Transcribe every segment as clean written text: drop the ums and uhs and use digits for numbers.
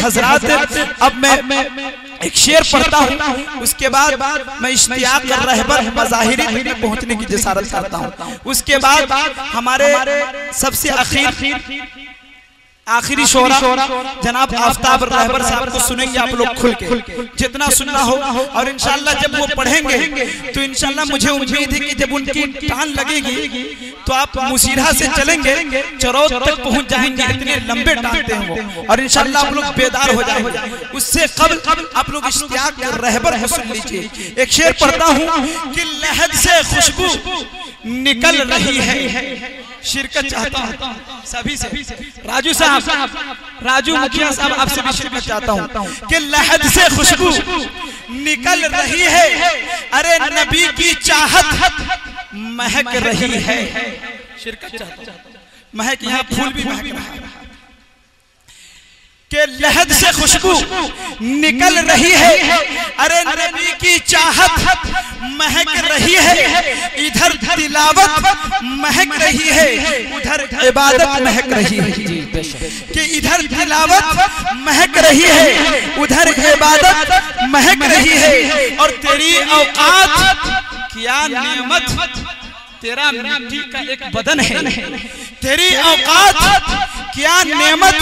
हजरात अब मैं एक शेर पढ़ता हूँ, उसके बाद मैं इश्तियाक रहबर मज़ाहिरी तक पहुँचने की जसारत करता हूँ। उसके बाद हमारे सबसे आखिरी शोरा जनाब आफ्ताब रहबर साहब को सुनेंगे आप लोग खुल के, जितना सुनना हो। और इंशाल्लाह जब वो पढ़ेंगे तो इंशाल्लाह मुझे उम्मीद है कि जब उनकी टान लगेगी तो आप मुसीरा से चलेंगे, चरौद तक पहुंच जाएंगे, इतने लंबे टानते हैं वो। और इंशाल्लाह आप लोग बेदार हो जाएंगे। उससे कबल आप लोग इश्तियाक रहबर को सुन लीजिए। एक शेर पढ़ता हूँ कि लहद से खुशबू निकल रही है। शिरकत चाहता हूँ सभी से, राजू साहब, राजू मुखिया साहब, आपसे भी शिरकत चाहता हूँ कि लहद से खुशबू निकल रही है, अरे नबी की चाहत महक रही है। शिरकत चाहता हूँ, महक, यहाँ फूल भी महक रहा है कि लहद से खुशबू निकल रही है, अरे नबी की चाहत महक रही है। इधर तिलावत महक रही है, उधर इबादत महक रही है। कि इधर तिलावत महक रही है, उधर इबादत महक रही है। और तेरी औकात क्या नेमत, तेरा मिट्टी का एक बदन है। तेरी औकात क्या नेमत,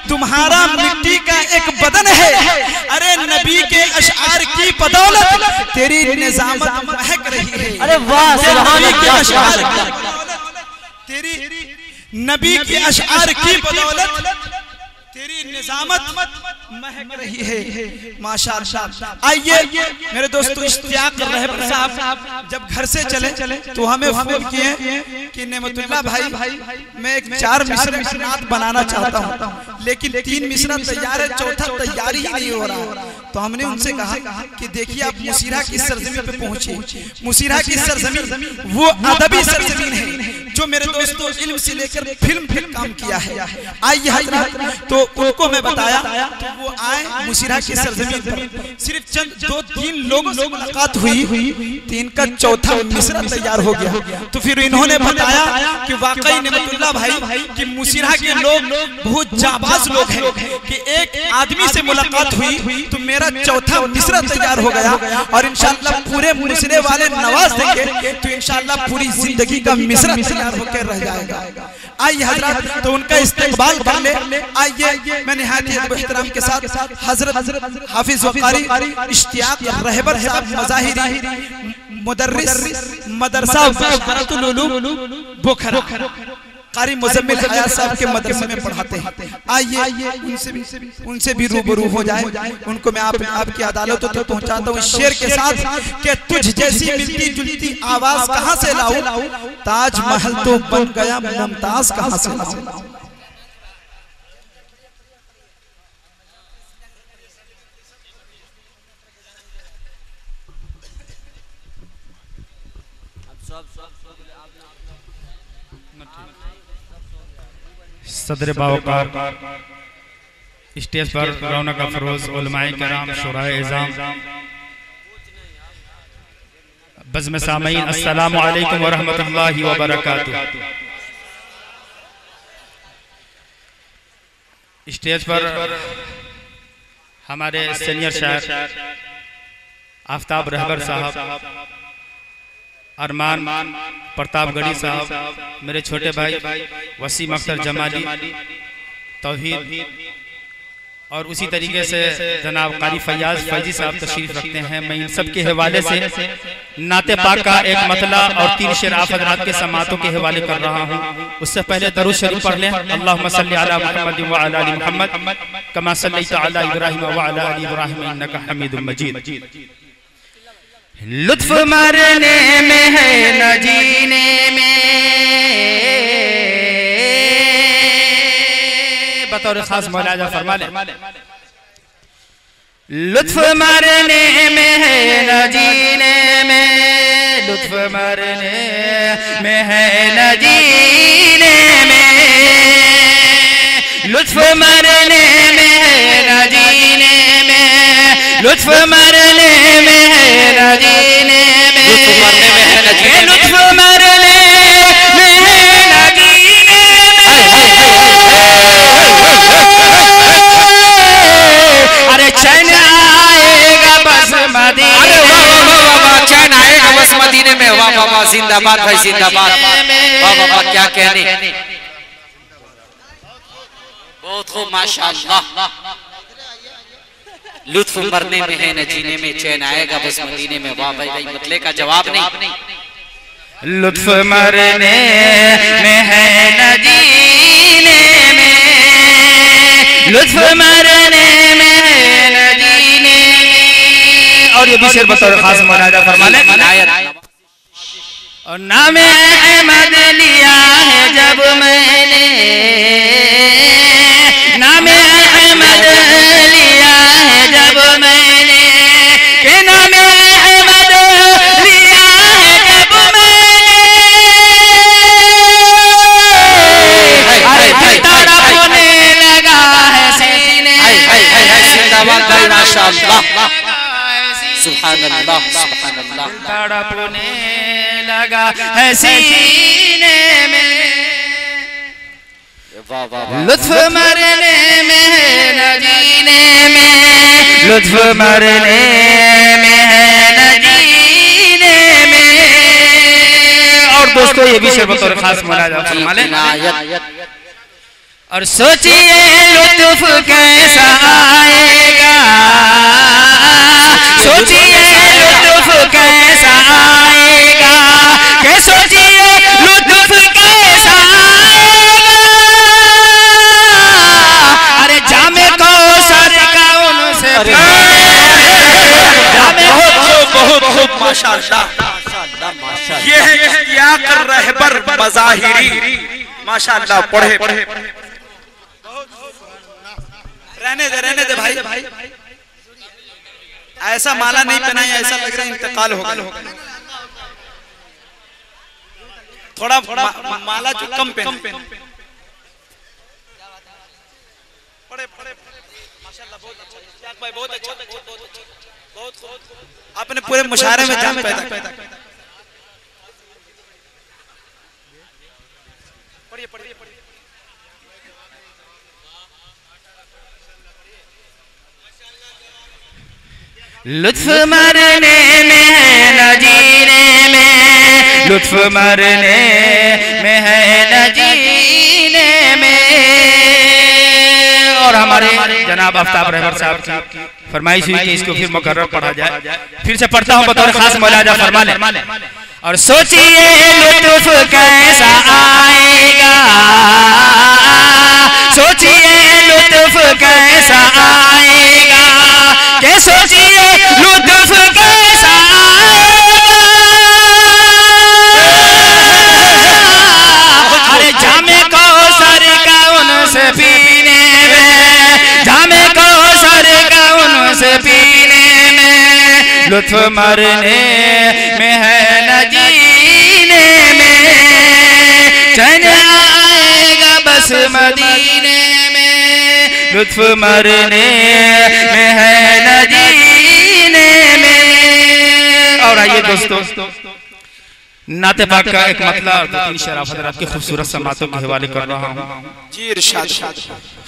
तुम्हारा मिट्टी का एक बदन है। अरे नबी के अशआर की बदौलत तेरी निजामत महक रही है। अरे वाह, तेरी नबी के अशआर की बदौलत तेरी निजामत महक रही है। माशाअल्लाह। आइए मेरे दोस्तों, इश्तियाक रहबर साहब जब घर से चले तो हमें फोन किए कि नेमतुल्लाह भाई मैं एक 4 मिसरा नात बनाना चाहता हूँ, लेकिन 3 मिसरा तैयार है, चौथा तैयारी ही नहीं हो रहा। तो हमने उनसे कहा कि देखिए आप मुसीरा की सरजमीन पे पहुंचे। मुसीरा की सरजमीन वो अदबी सरजमीन है जो मेरे दोस्तों इल्म से लेकर फिल्म तक काम किया है। आइए हजरत, तो उनको मैं बताया तो वो आए मुसीरा की सरजमीन पर। सिर्फ चंद 2-3 लोगों से मुलाकात हुई, 3 का चौथा मिसरा तैयार हो गया। तो फिर इन्होंने बताया कि वाकई नेमतुल्लाह भाई कि मुसीरा के लोग बहुत जाबाज लोग हैं कि एक आदमी से मुलाकात हुई तो मेरा चौथा मिसरा तैयार हो गया। और इंशाअल्लाह पूरे मुसरे वाले नवाज देंगे तो इंशाअल्लाह पूरी जिंदगी का मिसरा तैयार होकर रह जाएगा। आइए हजरत, तो उनका इस्तेकबाल कर ले। आइए मैं निहायत एहतराम के साथ हजरत हाफिज वकारी इश्तियाक रहबर साहब मज़ाहिरी मुदर्रिस मदरसा बरकतुल उलूम बुखरा कारी मुजम्मिल हयात साहब के मदरसे में पढ़ाते हैं। आइए उनसे भी रूबरू हो जाए। उनको मैं आपकी अदालतों तक पहुंचाता हूँ शेर के साथ कि तुझ जैसी मिलती जुलती आवाज कहाँ से लाऊं, ताजमहल तो बन गया, मुमताज कहाँ से लाऊं। सदर बावकार स्टेज पर रौनक अफरोज उलमाए किराम शुराए इज़ाम बज़्म सामीन अस्सलामु अलैकुम व रहमतुल्लाहि व बरकातुहू। स्टेज पर हमारे सीनियर शायर आफ्ताब रहबर साहब, अरमान प्रतापगढ़ी साहब, मेरे छोटे भाई वसीम अख्तर जमाली, तौहीद, और उसी तरीके से जनाब कारी फैयाज फैजी साहब तशरीफ रखते हैं। मैं इन सब के हवाले से नाते पाक का एक मतला और 3 शेर आप हज़रात के समातों के हवाले कर रहा हूँ। उससे पहले दरूद शरीफ पढ़ लें। अल्लाहुम्मा सल्ली अला मुहम्मद व अला आलि मुहम्मद कमा सल्लैता अला इब्राहीम व अला आलि इब्राहीम इन्नका हमीदुम मजीद। लुत्फ मरने में है न जीने में, बतौर खास मौलाना फरमा ले। लुत्फ मरने में है न जीने में, लुत्फ मरने में है न जीने में, लुत्फ मरने में है न जीने में, लुत्फ मरने में है न जीने में, लुत्फ मरने में है न जीने में। जिंदाबाद भाई जिंदाबाद। वाह वाह वाह क्या कहने, बहुत खूब माशाअल्लाह। लुत्फ मरने में है न जीने में, चैन आएगा बस मदीने में। वाह भाई भाई मतले का जवाब नहीं। लुत्फ मरने में है न जीने में, लुत्फ मरने में है न जीने में। और ये भी शेर बतौर खास मुनाजा फरमा ले। और नाम अहमद लिया है जब मैंने, नाम अहमद लिया है जब मैंने, के नाम अहमद लिया है जब मैंने, अरे तड़पने लगा है सीने। जिंदाबाद भाई माशाअल्लाह, सुभान अल्लाह सुभान अल्लाह। तड़पने लगा है सीने में, लुत्फ मरने में है न जीने में, लुत्फ मरने में है न जीने में। और दोस्तों ये भी शेर बतौर खास मुनाजा फरमा ले। और सोचिए लुत्फ कैसा आएगा, सोचिए लुत्फ कैसा आएगा, के सोचिए लुत्फ कैसा आएगा। अरे जामे कौसर का उनसे बहुत खूब माशाअल्लाह। ये है इश्तियाक रहबर मज़ाहिरी माशाअल्लाह। पढ़े रहने दे भाई, ऐसा माला नहीं पहनाई, ऐसा लग रहा है इंतकाल होगा। थोड़ा माला जो कम पहने। माशाअल्लाह बहुत अच्छा भाई, बहुत अच्छा, बहुत आपने पूरे मुशायरे में जान पैदा किया। पढ़िए लुत्फ मरने में है न जीने में, लुत्फ मरने में है न जीने में। और हमारे जनाब आफ्ताब रहबर साहब की फरमाइश हुई कि इसको फिर मुकर्रर पढ़ा जाए। फिर से पढ़ता हूँ बतौर खास मुलाजा फरमा ले। और सोचिए लुत्फ कैसा आएगा, सोचिए लुत्फ कैसा आएगा, के सोचिए लुत्फ कैसा आएगा। अरे जामे कौसर का उनसे पीने में, जामे कौसर का उनसे पीने में, लुत्फ मरने में है न जीने में, चैन आएगा बस मदीने में, लुत्फ मरने में है न जीने में। और आइए दोस्तों नाते पाक का एक मतला और 2-3 शेर आप हज़रात की खूबसूरत समातों के हवाले कर रहा हूँ जी। इरशाद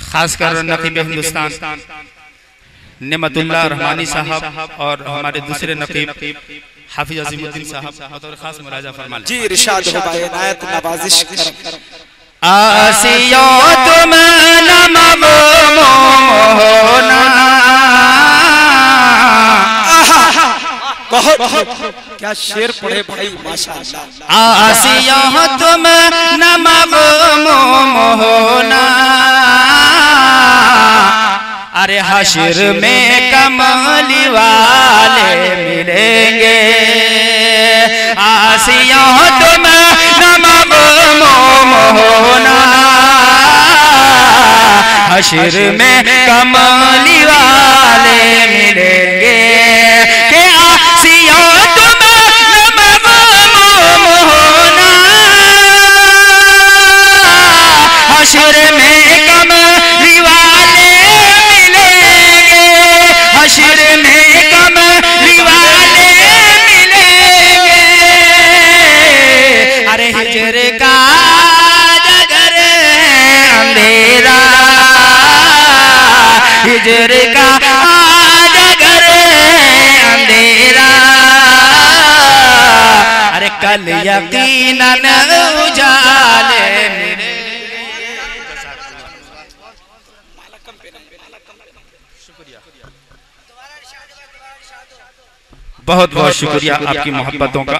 खासकर नकीब हिंदुस्तान नेमतुल्लाह रहमानी साहब और हमारे दूसरे नकीब हाफिज अजीमुद्दीन साहब बतौर खास मुलाजा फरमा ले। जी इरशाद हो भाई, इनायत नवाजिश कर। आसियो तुम नमो मोहना, बहुत क्या शेर पढ़े भाई माशाअल्लाह। आसियो तुम नमो मोहना, अरे हश्र में कमली वाले मिलेंगे। आसियो तुम नमो मोहना, हश्र में कमली वाले मिलेंगे। के आसियो तुम नमो मोहना, हश्र में कमली वाले मिलेंगे, हश्र में कमली वाले मिलेंगे। अरे हिज्र का जगर अंधेरा, हिज्र का जगर अंधेरा, अरे कल यकीनन उजाले मेरे। बहुत बहुत शुक्रिया आपकी मोहब्बतों का।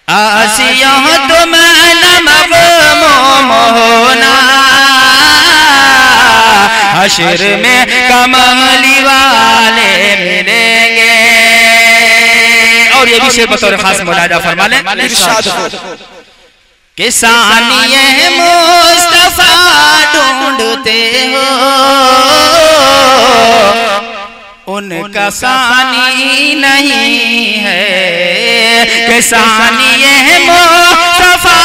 आसिया तुम नमक मोहना हश्र में कमली वाले मिलेंगे। और ये भी शेर बतौर खास मुलाजा फरमा लें, कि सानिए मुस्तफा ढूंढते हो उनका सानी नहीं है, कि सानिए मुस्तफा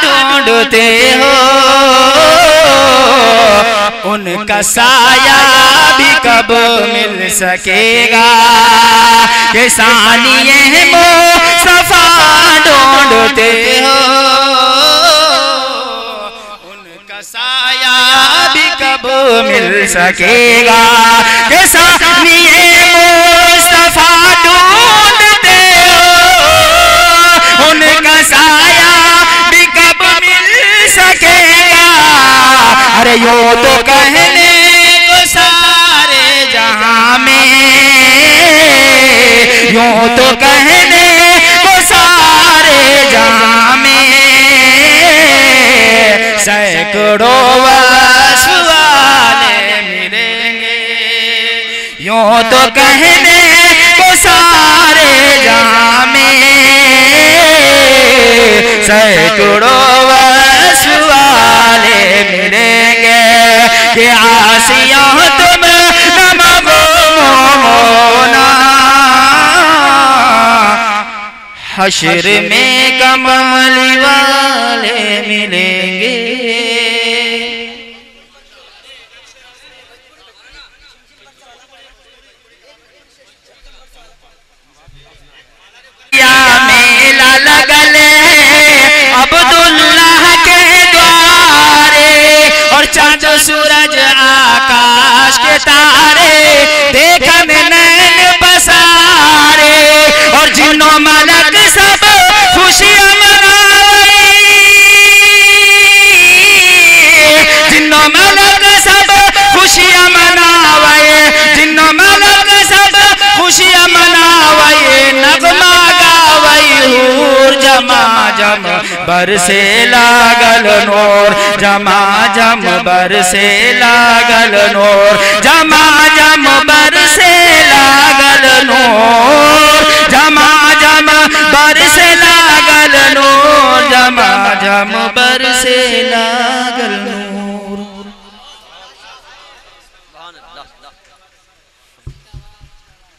ढूंढते हो उनका साया भी कब मिल सकेगा, कि सानिए मुस्तफा ढूंढते हो उनका साया भी कब मिल सकेगा, कि सानिए मुस्तफा ढूंढते हो उनका साया भी कब मिल सकेगा। अरे यो तो कहने को सारे जहां में, यूं तो कहने को सारे जहां में सैकड़ों वाले मिलेंगे। यूं तो कहने को सारे जहां में सैकड़ों वाले मिलेंगे, कि आसिया तुम नमक मोहना हश्र में कमली वाले मिलेंगे। मेला लगले अब्दुल्लाह के द्वारे, और चांद सूरज आकाश के तारे देखन नैन बसारे, और जिन्नो मलक सब खुशियां मनाए, जिन्नो मलक सब खुशियां मनावे, जिन्नो मलक सब खुशियां मनावे, नगमा हूर जमा जम बरसे लागल नूर, जमा जम बरसे लागल नूर, जमा जम बरसे लागल नूर, जमा जम बरसे लागल नूर, जमा जम बरसे लागल नूर।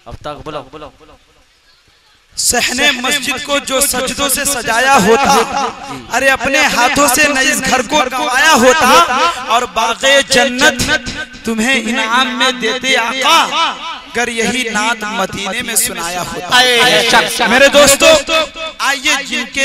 अब तक बोलो सहने मस्जिद को जो सजदों से सजाया होता, अरे अपने हाथों से न इस घर को गंवाया होता, और बाग़े जन्नत तुम्हें इनाम में देते आका, अगर यही नात मदीने में सुनाया होता। मेरे दोस्तों आइए जिनके